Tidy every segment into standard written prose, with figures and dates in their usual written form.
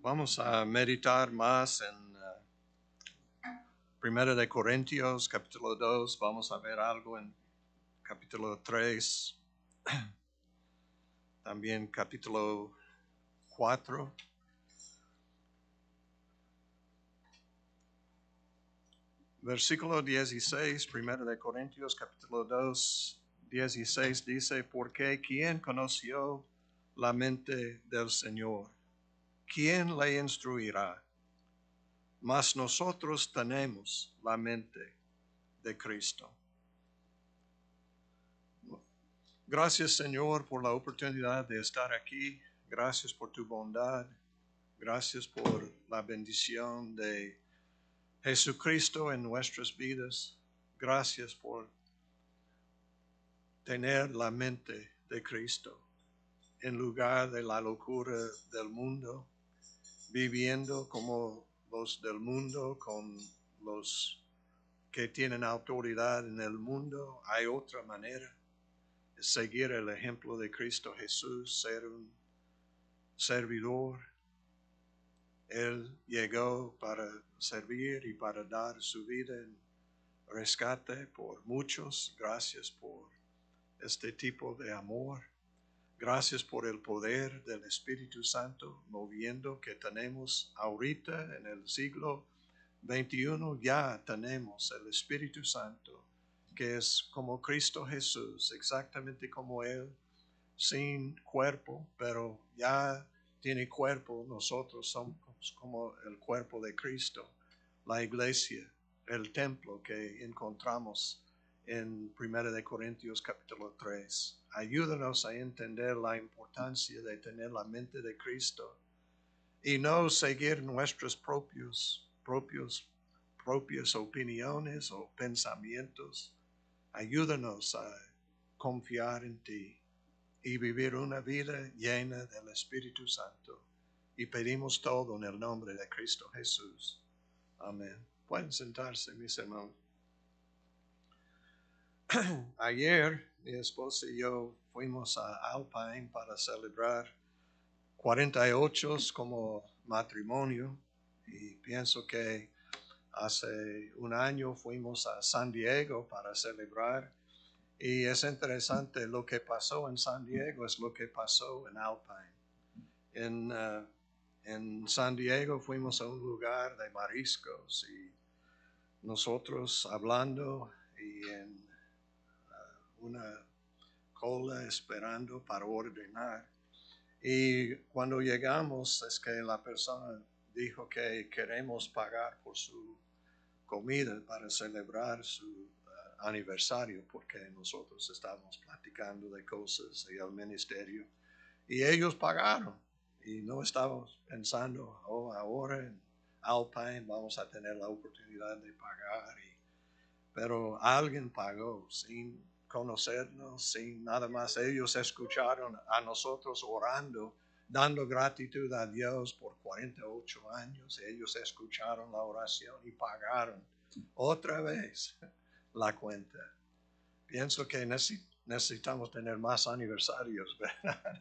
Vamos a meditar más en Primera de Corintios, capítulo 2. Vamos a ver algo en capítulo 3. También capítulo 4. Versículo 16, Primera de Corintios, capítulo 2, 16 dice, porque ¿quién conoció la mente del Señor? ¿Quién le instruirá? Mas nosotros tenemos la mente de Cristo. Gracias, Señor, por la oportunidad de estar aquí. Gracias por tu bondad. Gracias por la bendición de Jesucristo en nuestras vidas. Gracias por tener la mente de Cristo en lugar de la locura del mundo, viviendo como los del mundo, con los que tienen autoridad en el mundo. Hay otra manera. Seguir el ejemplo de Cristo Jesús, ser un servidor. Él llegó para servir y para dar su vida en rescate por muchos. Gracias por este tipo de amor. Gracias por el poder del Espíritu Santo moviendo que tenemos ahorita en el siglo XXI. Ya tenemos el Espíritu Santo, que es como Cristo Jesús, exactamente como Él, sin cuerpo, pero ya tiene cuerpo. Nosotros somos como el cuerpo de Cristo, la iglesia, el templo que encontramos en 1 de Corintios capítulo 3. Ayúdanos a entender la importancia de tener la mente de Cristo y no seguir nuestras propias opiniones o pensamientos. Ayúdanos a confiar en ti y vivir una vida llena del Espíritu Santo. Y pedimos todo en el nombre de Cristo Jesús. Amén. Pueden sentarse, mis hermanos. Ayer mi esposa y yo fuimos a Alpine para celebrar 48 como matrimonio, y pienso que hace un año fuimos a San Diego para celebrar, y es interesante lo que pasó en San Diego es lo que pasó en Alpine. En San Diego fuimos a un lugar de mariscos y nosotros hablando y en una cola esperando para ordenar. Y cuando llegamos es que la persona dijo que queremos pagar por su comida para celebrar su aniversario, porque nosotros estábamos platicando de cosas y el ministerio. Y ellos pagaron. Y no estábamos pensando, ahora en Alpine vamos a tener la oportunidad de pagar. Pero alguien pagó sin conocernos, sin nada más. Ellos escucharon a nosotros orando, dando gratitud a Dios por 48 años. Ellos escucharon la oración y pagaron otra vez la cuenta. Pienso que necesitamos tener más aniversarios, ¿verdad?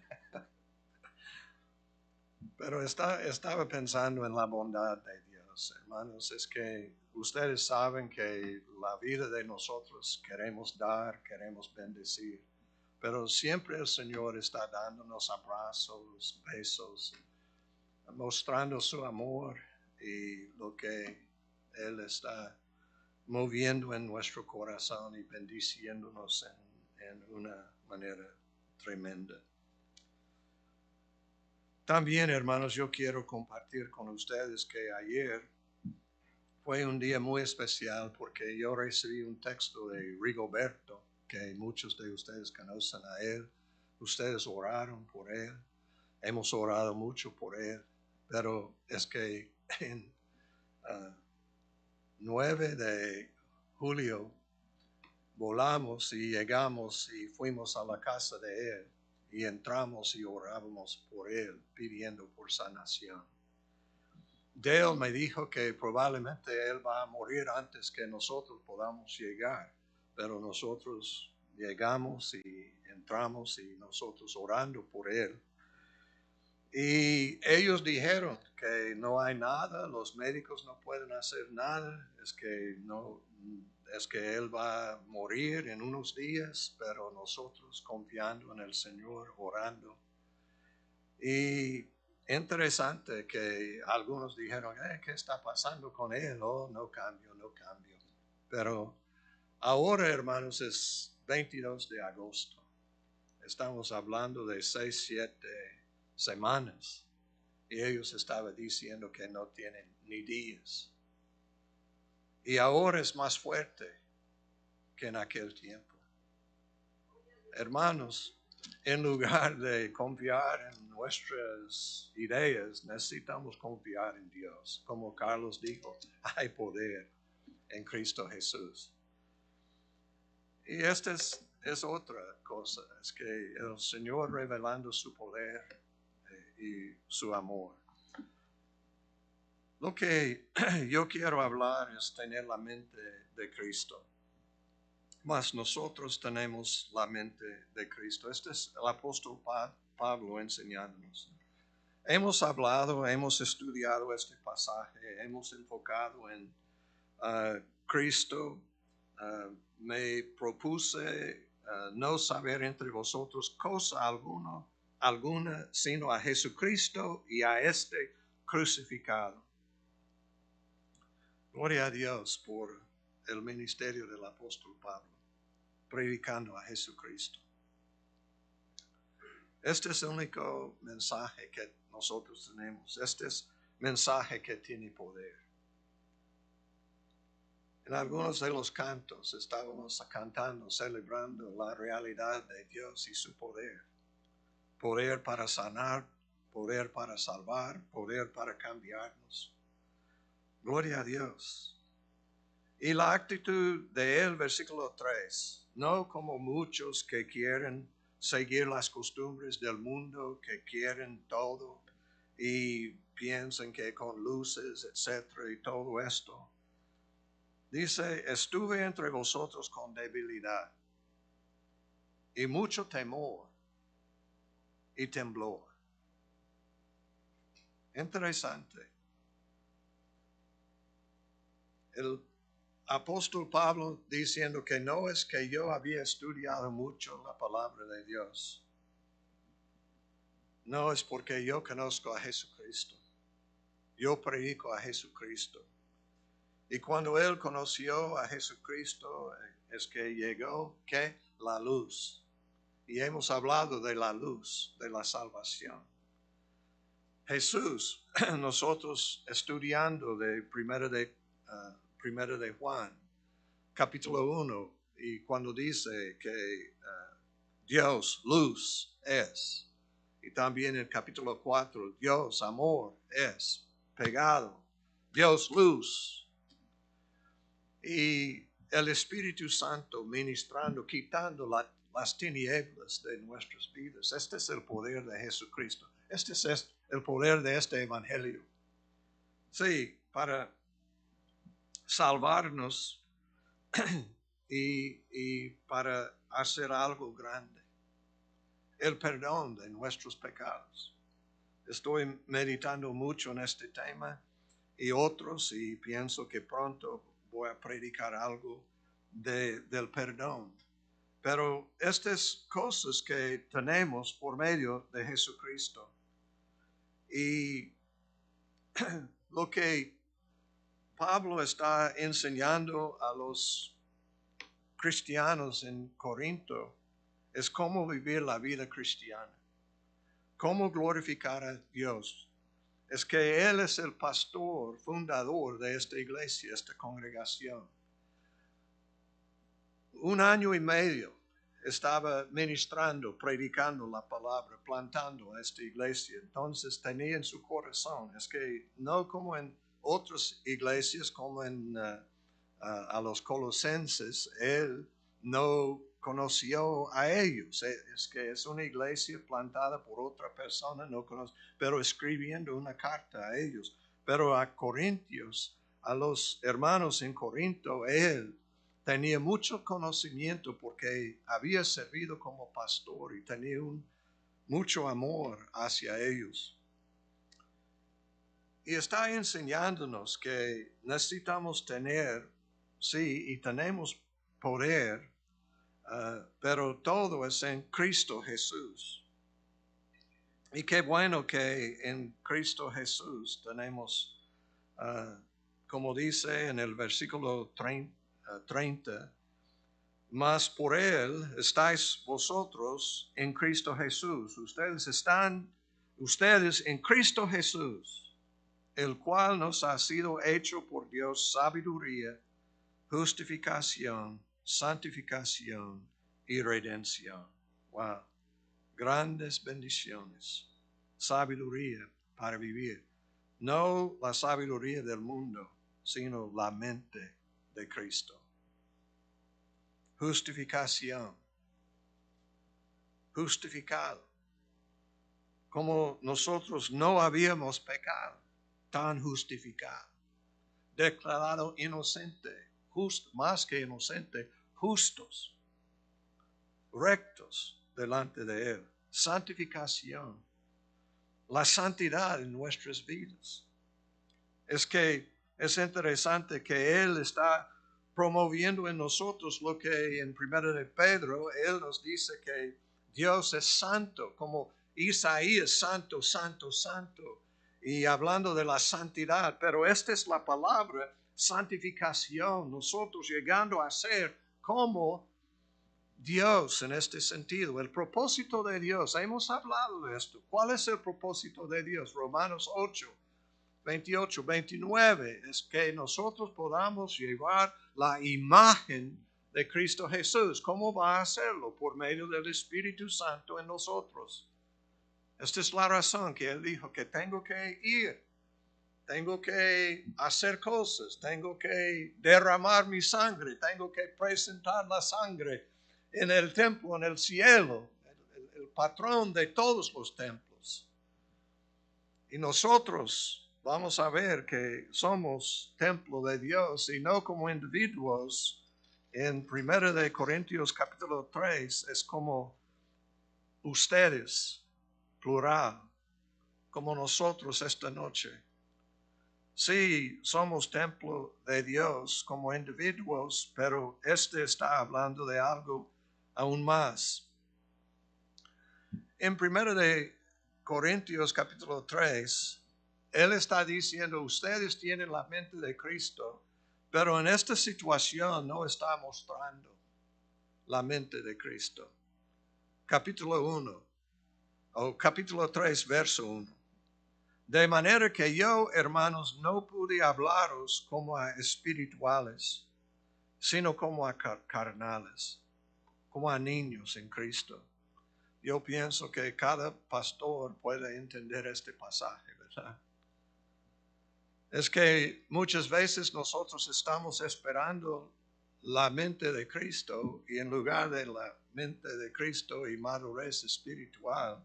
Pero estaba pensando en la bondad de Dios, hermanos. Es que ustedes saben que la vida de nosotros queremos dar, queremos bendecir, pero siempre el Señor está dándonos abrazos, besos, mostrando su amor y lo que Él está moviendo en nuestro corazón y bendiciéndonos en una manera tremenda. También, hermanos, yo quiero compartir con ustedes que ayer fue un día muy especial porque yo recibí un texto de Rigoberto, que muchos de ustedes conocen a él. Ustedes oraron por él, hemos orado mucho por él, pero es que en 9 de julio volamos y llegamos y fuimos a la casa de él. Y entramos y orábamos por él, pidiendo por sanación. Dale me dijo que probablemente él va a morir antes que nosotros podamos llegar, pero nosotros llegamos y entramos y nosotros orando por él. Y ellos dijeron que no hay nada, los médicos no pueden hacer nada, es que él va a morir en unos días, pero nosotros confiando en el Señor, orando. Y interesante que algunos dijeron, ¿qué está pasando con él? Oh, no cambio, no cambio. Pero ahora, hermanos, es 22 de agosto. Estamos hablando de 6, 7 semanas. Y ellos estaban diciendo que no tienen ni días. Y ahora es más fuerte que en aquel tiempo. Hermanos, en lugar de confiar en nuestras ideas, necesitamos confiar en Dios. Como Carlos dijo, hay poder en Cristo Jesús. Y esta es otra cosa, es que el Señor revelando su poder y su amor. Lo que yo quiero hablar es tener la mente de Cristo. Mas nosotros tenemos la mente de Cristo. Este es el apóstol Pablo enseñándonos. Hemos hablado, hemos estudiado este pasaje, hemos enfocado en Cristo. Me propuse no saber entre vosotros cosa alguna, sino a Jesucristo y a este crucificado. Gloria a Dios por el ministerio del apóstol Pablo, predicando a Jesucristo. Este es el único mensaje que nosotros tenemos. Este es mensaje que tiene poder. En algunos de los cantos estábamos cantando, celebrando la realidad de Dios y su poder. Poder para sanar, poder para salvar, poder para cambiarnos. Gloria a Dios. Y la actitud de él, versículo 3, no como muchos que quieren seguir las costumbres del mundo, que quieren todo y piensan que con luces, etcétera, y todo esto. Dice, estuve entre vosotros con debilidad y mucho temor y temblor. Interesante. El apóstol Pablo diciendo que no es que yo había estudiado mucho la palabra de Dios. No es porque yo conozco a Jesucristo. Yo predico a Jesucristo. Y cuando él conoció a Jesucristo, es que llegó, ¿qué? La luz. Y hemos hablado de la luz, de la salvación. Jesús, nosotros estudiando de primero de Juan, capítulo 1, y cuando dice que Dios, luz es. Y también en el capítulo 4, Dios, amor es, pegado. Dios, luz. Y el Espíritu Santo ministrando, quitando las tinieblas de nuestras vidas. Este es el poder de Jesucristo. Este es el poder de este Evangelio. Sí, para salvarnos y para hacer algo grande. El perdón de nuestros pecados. Estoy meditando mucho en este tema y otros y pienso que pronto voy a predicar algo del perdón. Pero estas cosas que tenemos por medio de Jesucristo y lo que Pablo está enseñando a los cristianos en Corinto es cómo vivir la vida cristiana, cómo glorificar a Dios. Es que Él es el pastor, fundador de esta iglesia, esta congregación. 1 año y medio estaba ministrando, predicando la palabra, plantando esta iglesia. Entonces tenía en su corazón, es que no como en otras iglesias, como a los colosenses, Él no conoció a ellos. Es que es una iglesia plantada por otra persona, no conoce, pero escribiendo una carta a ellos. Pero a Corintios, a los hermanos en Corinto, él tenía mucho conocimiento porque había servido como pastor y tenía mucho amor hacia ellos. Y está enseñándonos que necesitamos tener, sí, y tenemos poder, pero todo es en Cristo Jesús. Y qué bueno que en Cristo Jesús tenemos, como dice en el versículo 30, mas por Él estáis vosotros en Cristo Jesús. Ustedes en Cristo Jesús, el cual nos ha sido hecho por Dios sabiduría, justificación, santificación y redención. Wow. Grandes bendiciones. Sabiduría para vivir. No la sabiduría del mundo, sino la mente de Cristo. Justificación. Justificado. Como nosotros no habíamos pecado, tan justificado. Declarado inocente, más que inocente, justos, rectos delante de Él. Santificación. La santidad en nuestras vidas. Es que es interesante que Él está promoviendo en nosotros lo que en 1 de Pedro, Él nos dice que Dios es santo, como Isaías, santo, santo, santo, y hablando de la santidad, pero esta es la palabra santificación, nosotros llegando a ser como Dios en este sentido, el propósito de Dios. Hemos hablado de esto. ¿Cuál es el propósito de Dios? Romanos 8, 28, 29. Es que nosotros podamos llevar la imagen de Cristo Jesús. ¿Cómo va a hacerlo? Por medio del Espíritu Santo en nosotros. Esta es la razón que Él dijo que tengo que ir. Tengo que hacer cosas. Tengo que derramar mi sangre. Tengo que presentar la sangre en el templo, en el cielo, el patrón de todos los templos. Y nosotros vamos a ver que somos templo de Dios y no como individuos. En 1 de Corintios capítulo 3 es como ustedes, plural, como nosotros esta noche. Sí, somos templo de Dios como individuos, pero este está hablando de algo aún más. En 1 de Corintios capítulo 3, Él está diciendo, ustedes tienen la mente de Cristo, pero en esta situación no está mostrando la mente de Cristo. Capítulo 1, o capítulo 3, verso 1. De manera que yo, hermanos, no pude hablaros como a espirituales, sino como a carnales, como a niños en Cristo. Yo pienso que cada pastor puede entender este pasaje, ¿verdad? Es que muchas veces nosotros estamos esperando la mente de Cristo y en lugar de la mente de Cristo y madurez espiritual,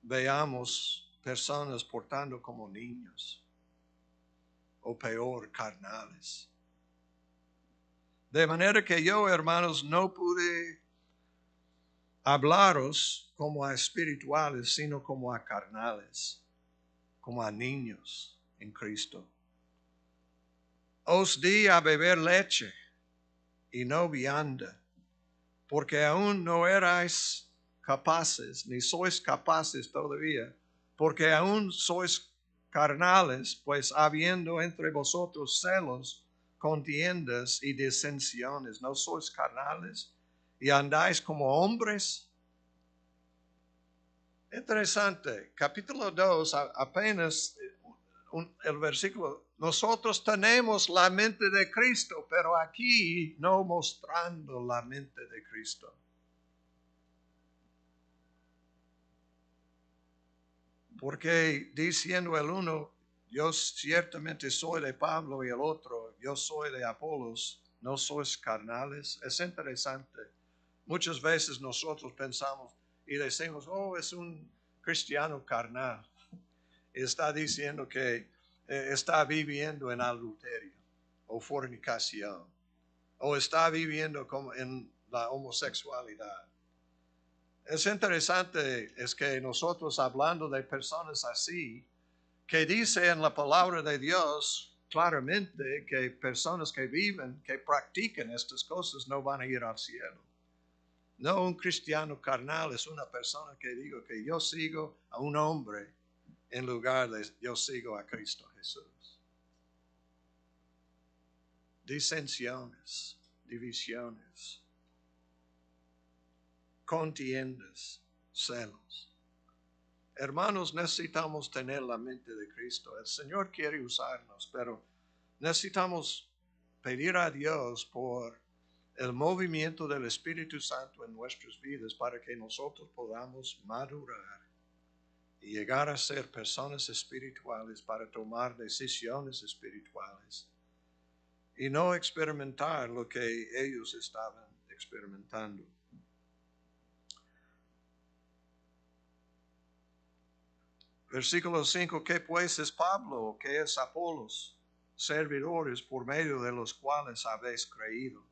veamos personas portando como niños o peor, carnales. De manera que yo, hermanos, no pude hablaros como a espirituales, sino como a carnales, como a niños en Cristo. Os di a beber leche y no vianda, porque aún no erais capaces, ni sois capaces todavía, porque aún sois carnales, pues habiendo entre vosotros celos, contiendas y disensiones, ¿no sois carnales y andáis como hombres? Interesante, capítulo 2, apenas el versículo, nosotros tenemos la mente de Cristo, pero aquí no mostrando la mente de Cristo. Porque diciendo el uno, yo ciertamente soy de Pablo y el otro, yo soy de Apolos, no sois carnales. Es interesante. Muchas veces nosotros pensamos y decimos, oh, es un cristiano carnal. está diciendo que está viviendo en adulterio o fornicación, o está viviendo como en la homosexualidad. Es interesante es que nosotros hablando de personas así, que dice en la palabra de Dios claramente que personas que viven, que practican estas cosas no van a ir al cielo. No, un cristiano carnal es una persona que digo que yo sigo a un hombre en lugar de yo sigo a Cristo Jesús. Disensiones, divisiones, contiendas, celos. Hermanos, necesitamos tener la mente de Cristo. El Señor quiere usarnos, pero necesitamos pedir a Dios por el movimiento del Espíritu Santo en nuestras vidas para que nosotros podamos madurar y llegar a ser personas espirituales para tomar decisiones espirituales y no experimentar lo que ellos estaban experimentando. Versículo 5, ¿qué pues es Pablo? ¿Qué es Apolos? Servidores por medio de los cuales habéis creído.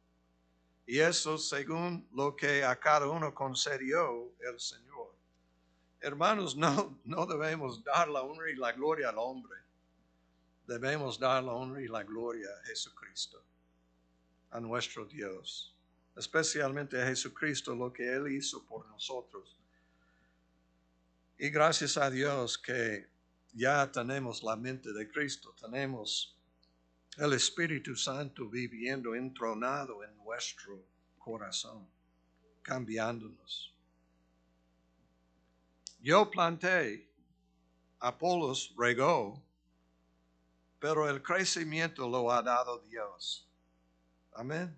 Y eso según lo que a cada uno concedió el Señor. Hermanos, no debemos dar la honra y la gloria al hombre. Debemos dar la honra y la gloria a Jesucristo, a nuestro Dios. Especialmente a Jesucristo, lo que Él hizo por nosotros. Y gracias a Dios que ya tenemos la mente de Cristo, tenemos el Espíritu Santo viviendo entronado en nuestro corazón, cambiándonos. Yo planté, Apolos regó, pero el crecimiento lo ha dado Dios. Amén.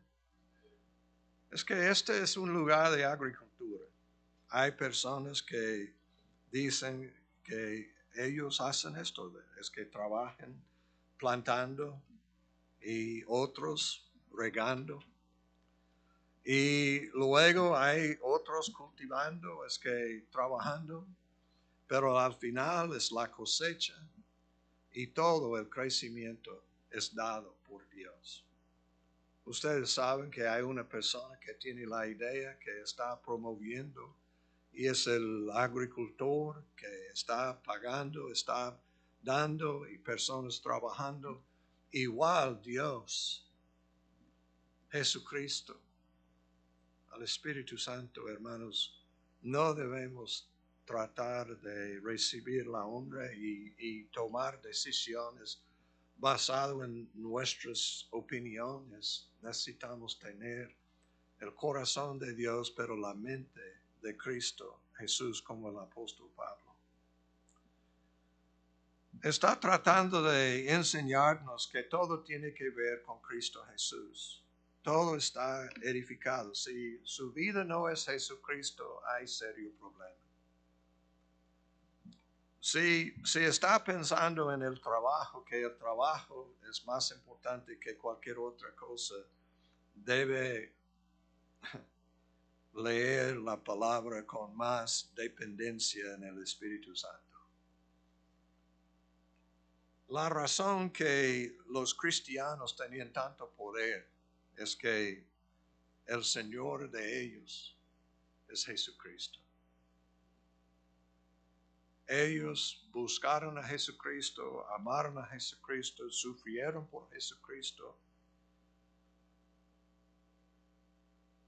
Es que este es un lugar de agricultura. Hay personas que dicen que ellos hacen esto, es que trabajan plantando y otros regando. Y luego hay otros cultivando, es que trabajando, pero al final es la cosecha y todo el crecimiento es dado por Dios. Ustedes saben que hay una persona que tiene la idea que está promoviendo y es el agricultor que está pagando, está dando y personas trabajando. Igual Dios, Jesucristo, al Espíritu Santo, hermanos, no debemos tratar de recibir la honra y tomar decisiones basado en nuestras opiniones. Necesitamos tener el corazón de Dios, pero la mente de Cristo Jesús, como el apóstol Pablo. Está tratando de enseñarnos que todo tiene que ver con Cristo Jesús. Todo está edificado. Si su vida no es Jesucristo, hay serio problema. Si está pensando en el trabajo, que el trabajo es más importante que cualquier otra cosa, debe leer la palabra con más dependencia en el Espíritu Santo. La razón que los cristianos tenían tanto poder es que el Señor de ellos es Jesucristo. Ellos buscaron a Jesucristo, amaron a Jesucristo, sufrieron por Jesucristo.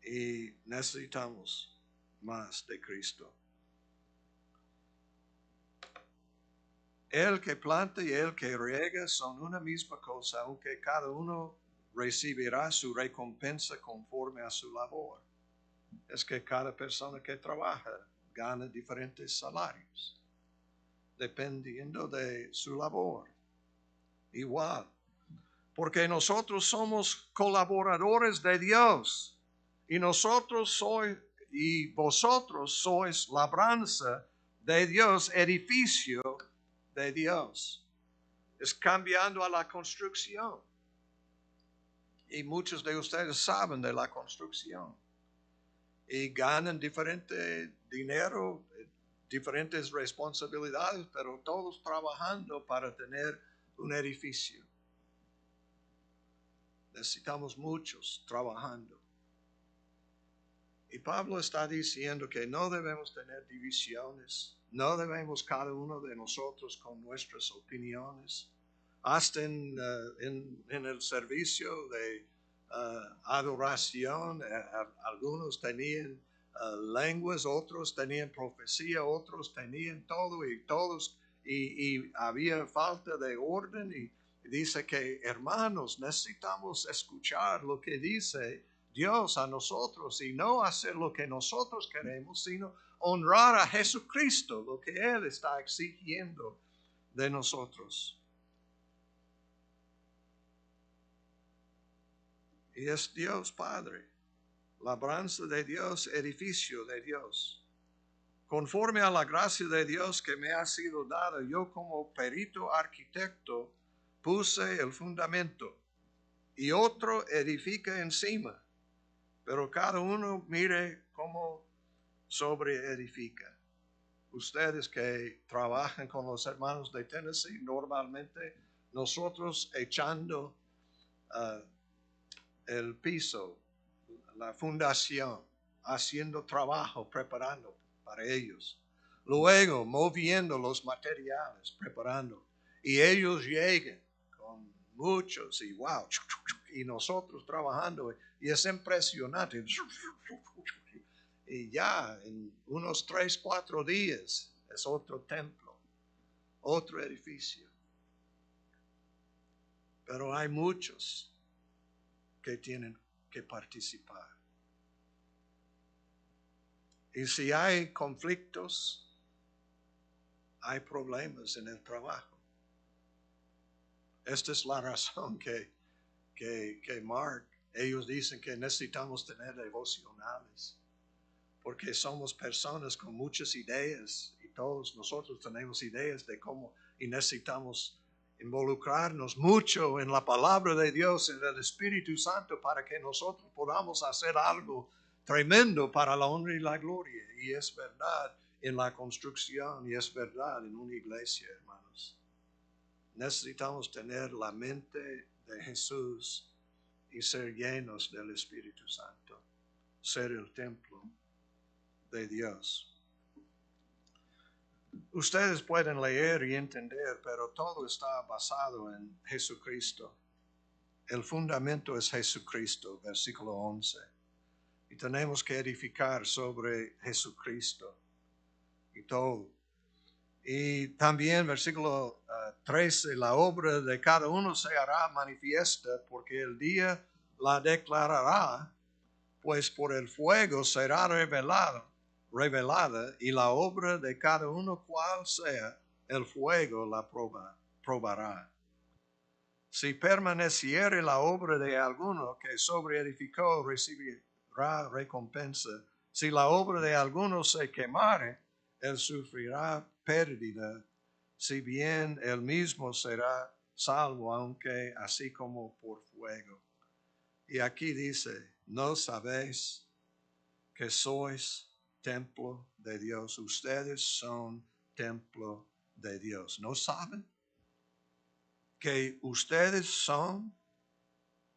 Y necesitamos más de Cristo. El que planta y el que riega son una misma cosa, aunque cada uno recibirá su recompensa conforme a su labor. Es que cada persona que trabaja gana diferentes salarios, dependiendo de su labor. Igual, porque nosotros somos colaboradores de Dios y vosotros sois labranza de Dios, edificio de Dios. Es cambiando a la construcción. Y muchos de ustedes saben de la construcción. Y ganan diferente dinero, diferentes responsabilidades, pero todos trabajando para tener un edificio. Necesitamos muchos trabajando. Y Pablo está diciendo que no debemos tener divisiones, no debemos cada uno de nosotros con nuestras opiniones. Hasta en el servicio de adoración, algunos tenían lenguas, otros tenían profecía, otros tenían todo y todos, y había falta de orden. Y dice que, hermanos, necesitamos escuchar lo que dice Dios a nosotros y no hacer lo que nosotros queremos, sino honrar a Jesucristo, lo que Él está exigiendo de nosotros. Y es Dios Padre, labranza de Dios, edificio de Dios. Conforme a la gracia de Dios que me ha sido dada, yo como perito arquitecto puse el fundamento y otro edifica encima. Pero cada uno mire cómo sobreedifica. Ustedes que trabajan con los hermanos de Tennessee, normalmente nosotros echando el piso, la fundación, haciendo trabajo, preparando para ellos. Luego moviendo los materiales, preparando. Y ellos llegan con muchos y wow, y nosotros trabajando. Y es impresionante. Y ya en unos 3, 4 días es otro templo, otro edificio. Pero hay muchos que tienen que participar. Y si hay conflictos, hay problemas en el trabajo. Esta es la razón que Mark, ellos dicen que necesitamos tener devocionales, porque somos personas con muchas ideas y todos nosotros tenemos ideas de cómo, y necesitamos involucrarnos mucho en la palabra de Dios, en el Espíritu Santo, para que nosotros podamos hacer algo tremendo para la honra y la gloria. Y es verdad en la construcción y es verdad en una iglesia, hermanos. Necesitamos tener la mente de Jesús y ser llenos del Espíritu Santo, ser el templo de Dios. Ustedes pueden leer y entender, pero todo está basado en Jesucristo. El fundamento es Jesucristo, versículo 11. Y tenemos que edificar sobre Jesucristo y todo. Y también versículo 13, la obra de cada uno se hará manifiesta, porque el día la declarará, pues por el fuego será revelada, y la obra de cada uno cual sea, el fuego la probará. Si permaneciere la obra de alguno que sobreedificó, recibirá recompensa. Si la obra de alguno se quemare, él sufrirá pérdida, si bien él mismo será salvo, aunque así como por fuego. Y aquí dice, ¿no sabéis que sois templo de Dios? Ustedes son templo de Dios. ¿No saben que ustedes son,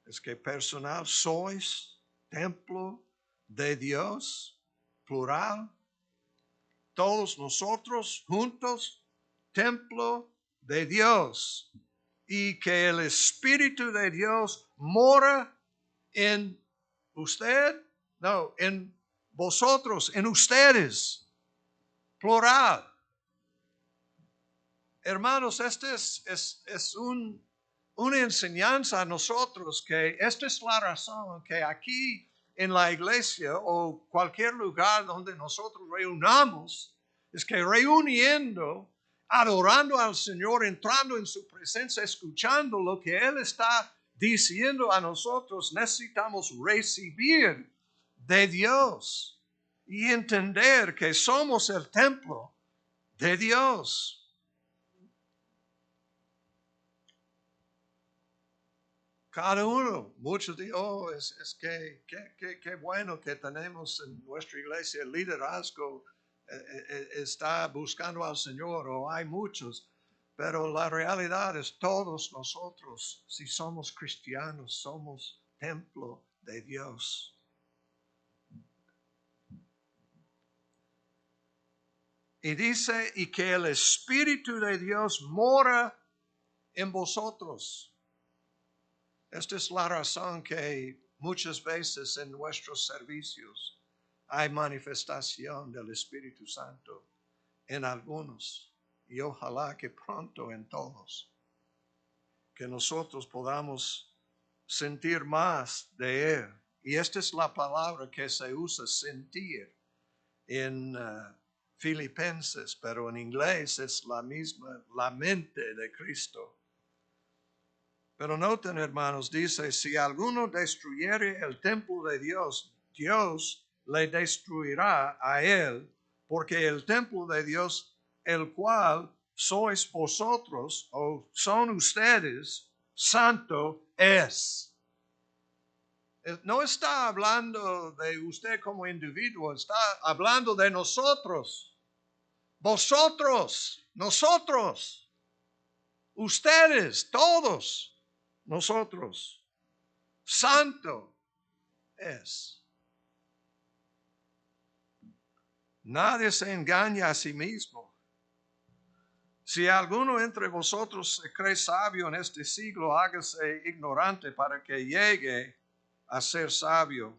es que personal, sois templo de Dios, plural? Todos nosotros juntos, templo de Dios. Y que el Espíritu de Dios mora en usted, no, en vosotros, en ustedes, plural. Hermanos, este es una enseñanza a nosotros, que esta es la razón que aquí en la iglesia o cualquier lugar donde nosotros reunamos, es que reuniendo, adorando al Señor, entrando en su presencia, escuchando lo que Él está diciendo a nosotros, necesitamos recibir de Dios y entender que somos el templo de Dios. Cada uno, muchos dicen, es que bueno que tenemos en nuestra iglesia el liderazgo está buscando al Señor, o hay muchos, pero la realidad es todos nosotros, si somos cristianos, somos templo de Dios. Y dice, y que el Espíritu de Dios mora en vosotros. Esta es la razón que muchas veces en nuestros servicios hay manifestación del Espíritu Santo en algunos, y ojalá que pronto en todos, que nosotros podamos sentir más de Él. Y esta es la palabra que se usa, sentir, en Filipenses, pero en inglés es la misma, la mente de Cristo. Pero noten, hermanos, dice, si alguno destruyere el templo de Dios, Dios le destruirá a él, porque el templo de Dios, el cual sois vosotros, o son ustedes, santo es. No está hablando de usted como individuo, está hablando de nosotros. Vosotros, nosotros, ustedes, todos. Nosotros, santo es. Nadie se engaña a sí mismo. Si alguno entre vosotros se cree sabio en este siglo, hágase ignorante para que llegue a ser sabio,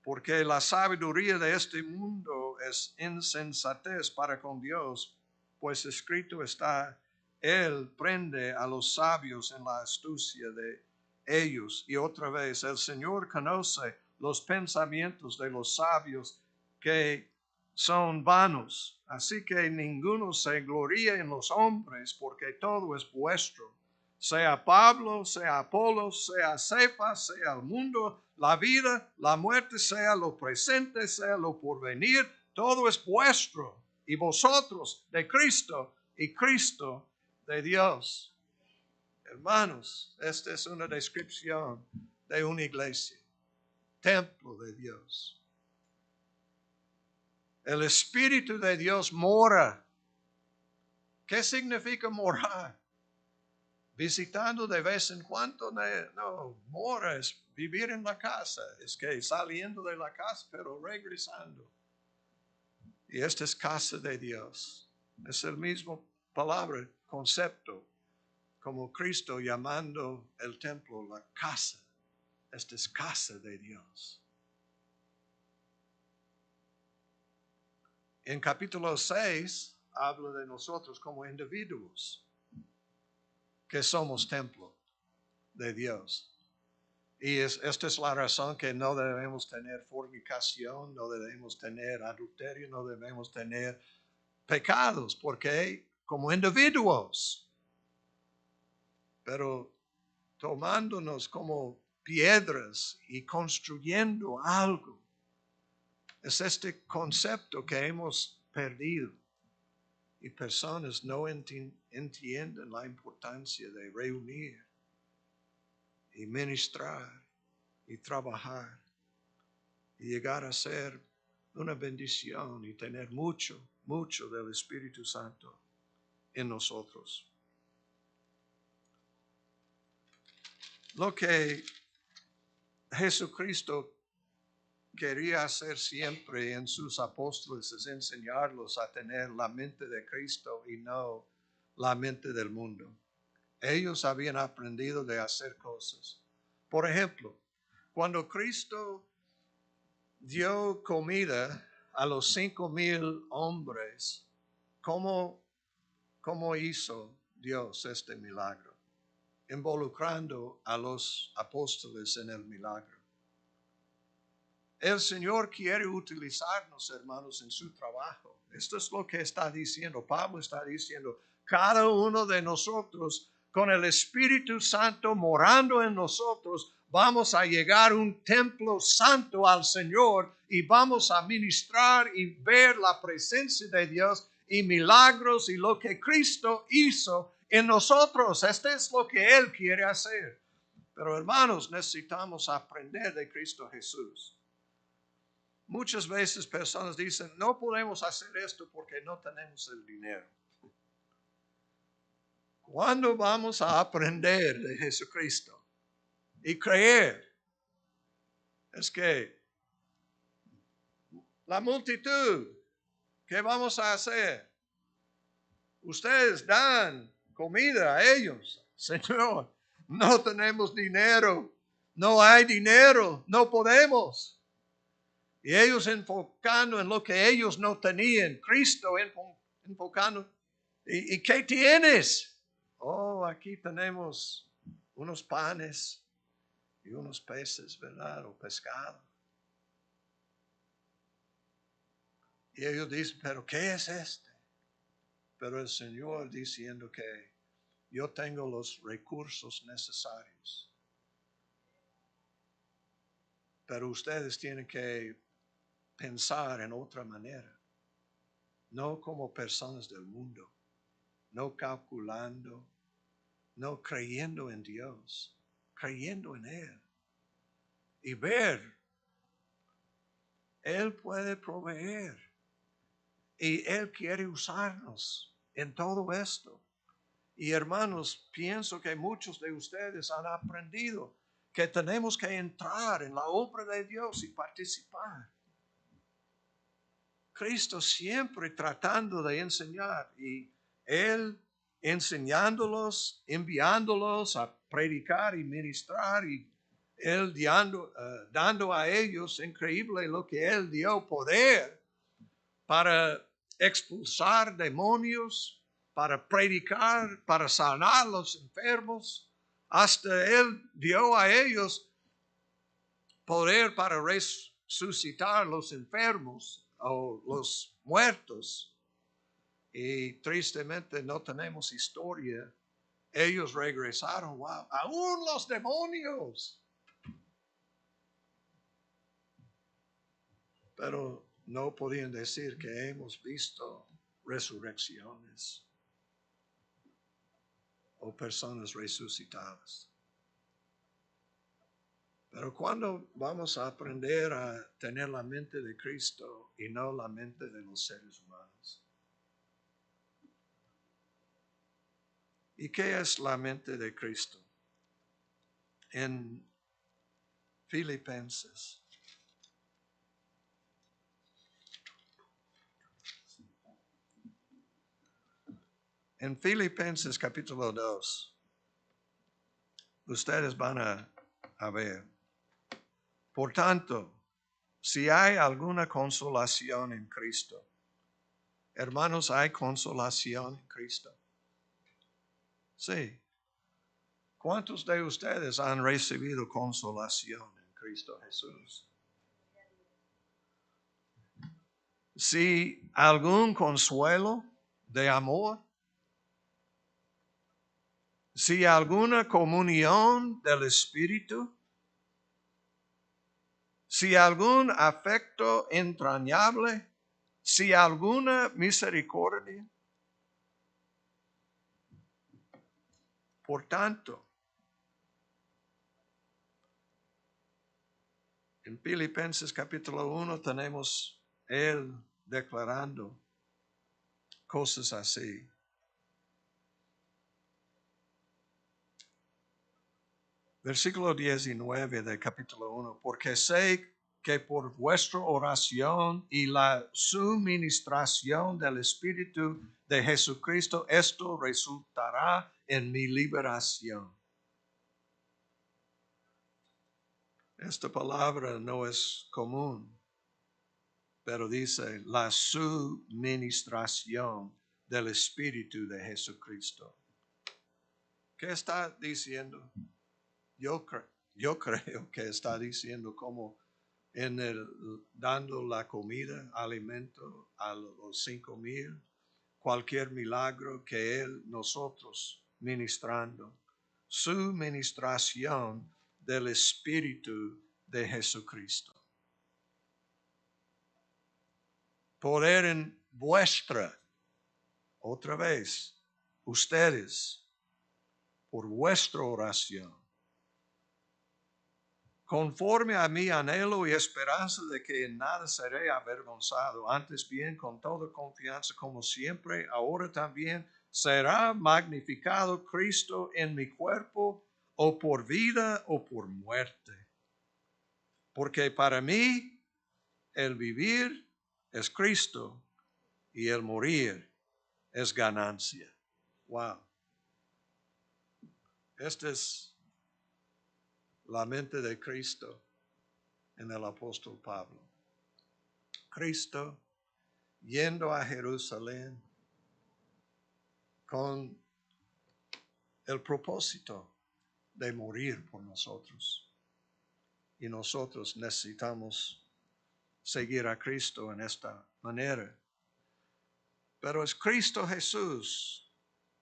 porque la sabiduría de este mundo es insensatez para con Dios, pues escrito está, Él prende a los sabios en la astucia de ellos. Y otra vez, el Señor conoce los pensamientos de los sabios que son vanos. Así que ninguno se gloríe en los hombres, porque todo es vuestro. Sea Pablo, sea Apolos, sea Cefas, sea el mundo, la vida, la muerte, sea lo presente, sea lo porvenir, todo es vuestro. Y vosotros de Cristo y Cristo de Dios. Hermanos, esta es una descripción de una iglesia, templo de Dios. El Espíritu de Dios mora. ¿Qué significa morar? Visitando de vez en cuando, no, mora es vivir en la casa, es que saliendo de la casa, pero regresando. Y esta es casa de Dios. Es el mismo palabra, concepto, como Cristo llamando el templo la casa. Esta es casa de Dios. En capítulo 6 habla de nosotros como individuos, que somos templo de Dios. Y esta es la razón que no debemos tener fornicación, no debemos tener adulterio, no debemos tener pecados, porque como individuos, pero tomándonos como piedras y construyendo algo, es este concepto que hemos perdido. Y personas no entienden la importancia de reunir y ministrar y trabajar y llegar a ser una bendición y tener mucho, mucho del Espíritu Santo en nosotros. Lo que Jesucristo quería hacer siempre en sus apóstoles es enseñarlos a tener la mente de Cristo y no la mente del mundo. Ellos habían aprendido de hacer cosas. Por ejemplo, cuando Cristo dio comida a los 5,000 hombres, ¿cómo hizo Dios este milagro? Involucrando a los apóstoles en el milagro. El Señor quiere utilizarnos, hermanos, en su trabajo. Esto es lo que está diciendo. Pablo está diciendo, cada uno de nosotros, con el Espíritu Santo morando en nosotros, vamos a llegar a un templo santo al Señor y vamos a ministrar y ver la presencia de Dios y milagros y lo que Cristo hizo en nosotros. Este es lo que Él quiere hacer. Pero hermanos, necesitamos aprender de Cristo Jesús. Muchas veces personas dicen, no podemos hacer esto porque no tenemos el dinero. ¿Cuándo vamos a aprender de Jesucristo y creer? Es que la multitud, ¿qué vamos a hacer? Ustedes dan comida a ellos. Señor, no tenemos dinero, no hay dinero, no podemos. Y ellos enfocando en lo que ellos no tenían, Cristo enfocando. ¿Y qué tienes? Oh, aquí tenemos unos panes y unos peces, ¿verdad? O pescado. Y ellos dicen, ¿pero qué es este? Pero el Señor diciendo que yo tengo los recursos necesarios. Pero ustedes tienen que pensar en otra manera. No como personas del mundo. No calculando. No creyendo en Dios. Creyendo en Él. Y ver. Él puede proveer. Y Él quiere usarnos en todo esto. Y hermanos, pienso que muchos de ustedes han aprendido que tenemos que entrar en la obra de Dios y participar. Cristo siempre tratando de enseñar y Él enseñándolos, enviándolos a predicar y ministrar y Él dando a ellos increíble lo que Él dio poder para expulsar demonios, para predicar, para sanar a los enfermos. Hasta Él dio a ellos poder para resucitar los enfermos o los muertos. Y tristemente no tenemos historia. Ellos regresaron, wow, aún los demonios. Pero no podían decir que hemos visto resurrecciones o personas resucitadas. Pero cuando vamos a aprender a tener la mente de Cristo y no la mente de los seres humanos. ¿Y qué es la mente de Cristo? En Filipenses. En Filipenses capítulo 2, ustedes van a ver. Por tanto, si hay alguna consolación en Cristo, hermanos, ¿hay consolación en Cristo? Sí. ¿Cuántos de ustedes han recibido consolación en Cristo Jesús? Si algún consuelo de amor, si alguna comunión del Espíritu, si algún afecto entrañable, si alguna misericordia. Por tanto, en Filipenses capítulo 1 tenemos él declarando cosas así. Versículo 19 del capítulo 1, porque sé que por vuestra oración y la suministración del Espíritu de Jesucristo, esto resultará en mi liberación. Esta palabra no es común, pero dice la suministración del Espíritu de Jesucristo. ¿Qué está diciendo? Yo creo que está diciendo como dando la comida, alimento a los 5,000, cualquier milagro que nosotros ministrando, su ministración del Espíritu de Jesucristo. Poder en vuestra, otra vez, ustedes, por vuestra oración, conforme a mi anhelo y esperanza de que en nada seré avergonzado, antes bien con toda confianza, como siempre, ahora también será magnificado Cristo en mi cuerpo, o por vida o por muerte. Porque para mí el vivir es Cristo y el morir es ganancia. Wow. Esta es la mente de Cristo en el apóstol Pablo. Cristo yendo a Jerusalén con el propósito de morir por nosotros. Y nosotros necesitamos seguir a Cristo en esta manera. Pero es Cristo Jesús,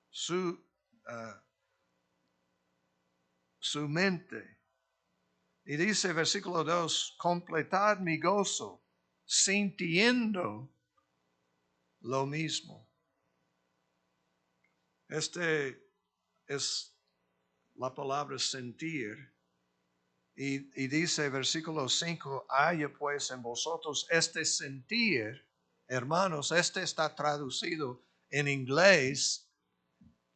su mente. Y dice versículo 2, completad mi gozo, sintiendo lo mismo. Este es la palabra sentir. Y dice versículo 5, haya pues en vosotros este sentir, hermanos, este está traducido en inglés,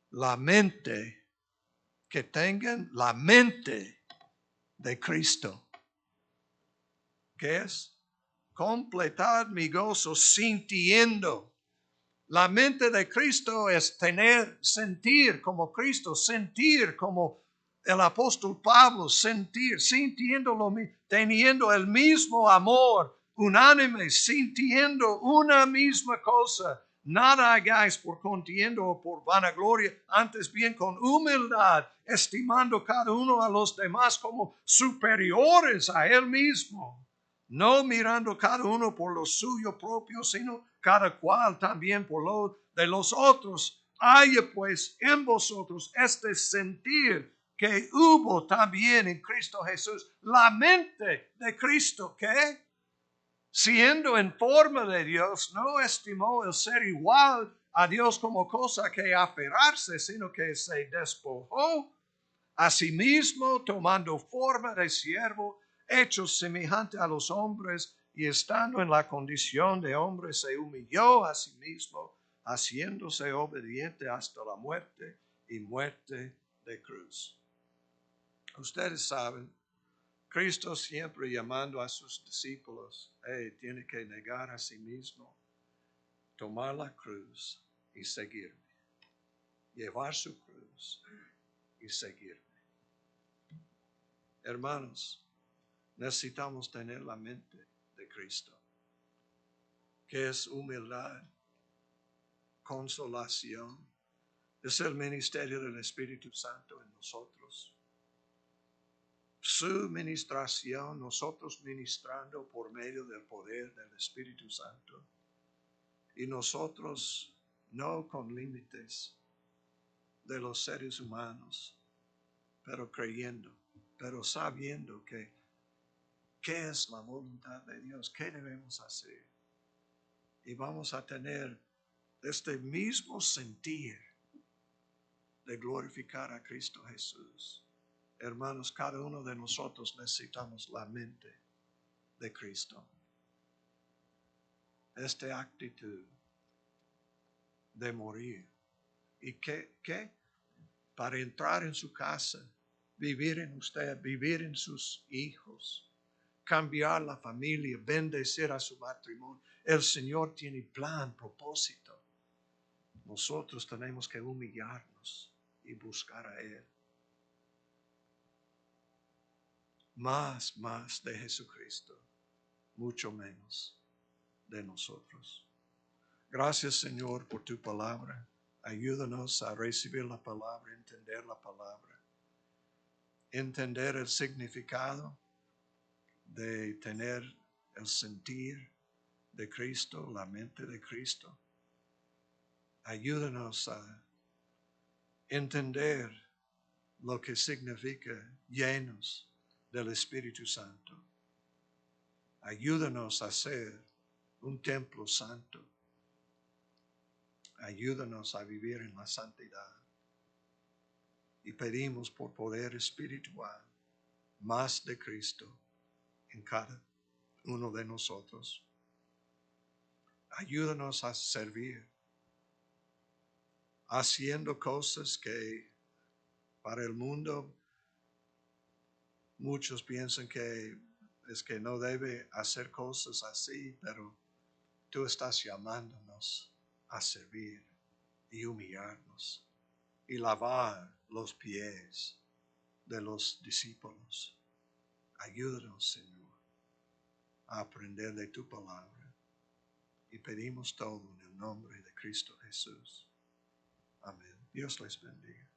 la mente, que tengan la mente de Cristo. ¿Qué es? Completar mi gozo sintiendo. La mente de Cristo es sentir como Cristo, sentir como el apóstol Pablo, sintiendo lo mismo, teniendo el mismo amor, unánime, sintiendo una misma cosa. Nada hagáis por contienda o por vanagloria, antes bien con humildad, estimando cada uno a los demás como superiores a él mismo, no mirando cada uno por lo suyo propio, sino cada cual también por lo de los otros. Haya pues en vosotros este sentir que hubo también en Cristo Jesús, la mente de Cristo, que siendo en forma de Dios, no estimó el ser igual a Dios como cosa que aferrarse, sino que se despojó a sí mismo, tomando forma de siervo, hecho semejante a los hombres, y estando en la condición de hombre, se humilló a sí mismo, haciéndose obediente hasta la muerte y muerte de cruz. Ustedes saben, Cristo siempre llamando a sus discípulos, tiene que negar a sí mismo, tomar la cruz y seguirme. Llevar su cruz y seguirme. Hermanos, necesitamos tener la mente de Cristo, que es humildad, consolación, es el ministerio del Espíritu Santo en nosotros. Su ministración, nosotros ministrando por medio del poder del Espíritu Santo. Y nosotros no con límites de los seres humanos, pero creyendo, pero sabiendo que qué es la voluntad de Dios, qué debemos hacer. Y vamos a tener este mismo sentir de glorificar a Cristo Jesús. Hermanos, cada uno de nosotros necesitamos la mente de Cristo. Esta actitud de morir. ¿Y qué? Para entrar en su casa, vivir en usted, vivir en sus hijos, cambiar la familia, bendecir a su matrimonio. El Señor tiene plan, propósito. Nosotros tenemos que humillarnos y buscar a Él. Más de Jesucristo, mucho menos de nosotros. Gracias, Señor, por tu palabra. Ayúdanos a recibir la palabra, entender la palabra, entender el significado de tener el sentir de Cristo, la mente de Cristo. Ayúdanos a entender lo que significa llenos del Espíritu Santo. Ayúdanos a ser un templo santo. Ayúdanos a vivir en la santidad. Y pedimos por poder espiritual más de Cristo en cada uno de nosotros. Ayúdanos a servir, haciendo cosas que para el mundo muchos piensan que es que no debe hacer cosas así, pero tú estás llamándonos a servir y humillarnos y lavar los pies de los discípulos. Ayúdanos, Señor, a aprender de tu palabra. Y pedimos todo en el nombre de Cristo Jesús. Amén. Dios les bendiga.